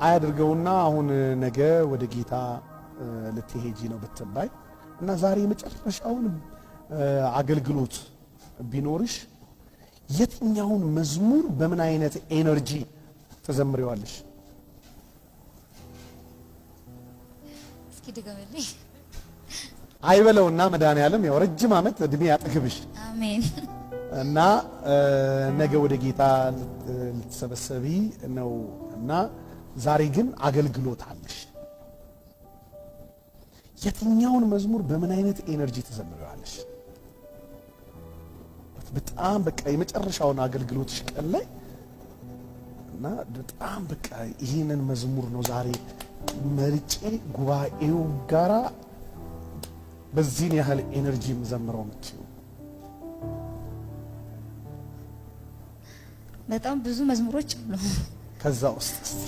አያድርገውና አሁን ነገ ወደ ጌታ ልትሄጂ ነው ብትባይ እና ዛሬ የመጨረሻውን አገልግሎት ቢኖርሽ የትኛውን መዝሙር በምን አይነት ኤነርጂ ተዘምሪዋለሽ? እስኪ ድገምልኝ። አይበለውና መድኃኒዓለም ያው ረጅም ዓመት እድሜ ያጥግብሽ። አሜን። እና ነገ ወደ ጌታ ልትሰበሰቢ ነው እና ዛሬ ግን አገልግሎት አለሽ። የትኛውን መዝሙር በምን አይነት ኤነርጂ ተዘምሪዋለሽ? በጣም በቃ የመጨረሻውን አገልግሎትሽ ቀን ላይ እና በጣም በቃ ይሄንን መዝሙር ነው ዛሬ መርጬ ጉባኤው ጋራ በዚህን ያህል ኤነርጂ የምዘምረው የምትይው? በጣም ብዙ መዝሙሮች አሉ። ከዛ ውስጥ እስቲ